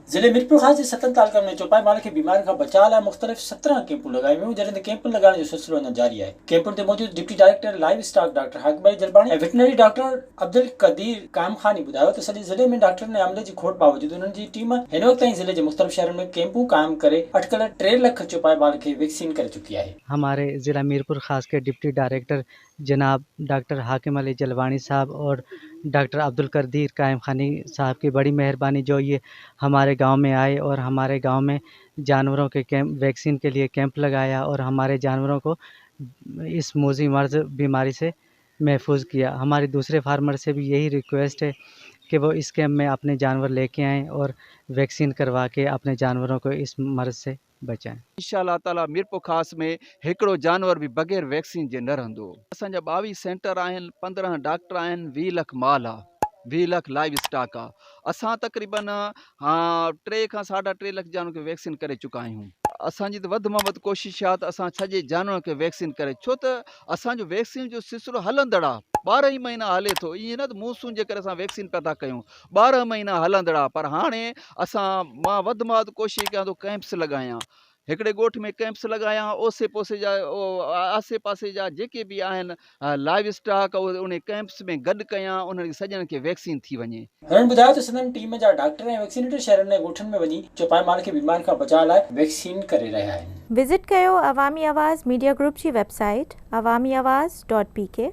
जिले मीरपुर खास जे सतन तालुकनि में चौपाई माल खे बीमारी खां बचाव लाइ मुख़्तलिफ़ 17 कैंपूं लगाई वियूं, जॾहिं त कैंप लगाइण जो सिलसिलो अञा जारी आहे। कैंपुनि ते मौजूद deputy director live stock doctor हाकिम अली जलबाणी ऐं वेटनरी डॉक्टर अब्दुल कदीर कायमखानी ॿुधायो त सॼे ज़िले में डॉक्टरनि ऐं अमले जी खोट बावजूदि उन्हनि जी टीम हिन वक़्त ताईं ज़िले जे मुख़्तलिफ़ शहरनि में कैंपूं क़ाइम करे अटकल 3 लाख चौपाई माल खे वैक्सीन करे चुकी आहे। हमारे ज़िला मीरपुर ख़ास के डिप्टी डायरेक्टर जनाब डॉक्टर हाकिम अली जलवानी साहब और डॉक्टर अब्दुल कदीर कायमखानी साहब की बड़ी मेहरबानी जो ये हमारे गांव में आए और हमारे गांव में जानवरों के कैंप वैक्सीन के लिए कैंप लगाया और हमारे जानवरों को इस मौजी मर्ज बीमारी से महफूज किया। हमारे दूसरे फार्मर से भी यही रिक्वेस्ट है कि वो इस कैंप में अपने जानवर लेके आएँ और वैक्सीन करवा के अपने जानवरों को इस मर्ज से बचाएं। इंशाअल्लाह ताला मीरपुर खास में हिकिड़ो जानवर भी बग़ैर वैक्सीन जे न रहंदो। असांजा 22 सेंटर आहिनि, 15 डॉक्टर आहिनि, 20 लाख माल आहे, 20 लाख लाइव स्टॉक आहे। असां तक़रीबन 3 खां 3.5 लाख जानवर खे वैक्सीन करे चुका आहियूं। असांजी त वधि में वधि कोशिशि आहे त असां सॼे जानवरनि खे वैक्सीन करे, छो त असांजो वैक्सीन जो सिलसिलो हलंदड़ आहे, 12 ई महीना हले थो। ईअं न त मूंसूं जे करे असां वैक्सीन पिया था कयूं, 12 महीना हलंदड़ आहे। पर हाणे मां वधि में वधि कोशिशि कयां थो कैंप्स लॻायां। हिकिड़े ॻोठ में कैंप्स लॻायां, ओसे पोसे जा आसे पासे जा जेके बि आहिनि लाइव स्टॉक उन कैंप्स में गॾु कयां, उन्हनि सॼणनि खे वैक्सीन थी वञे। हुननि ॿुधायो त सदन टीम जा डॉक्टर ऐं वैक्सीनेटर शहरनि ऐं ॻोठनि में वञी चौपाई माल खे बीमारी खां बचाव लाइ वैक्सीन करे रहिया आहिनि। विज़िट कयो अवामी आवाज़ मीडिया ग्रुप जी वेबसाइट awamiawaz.pk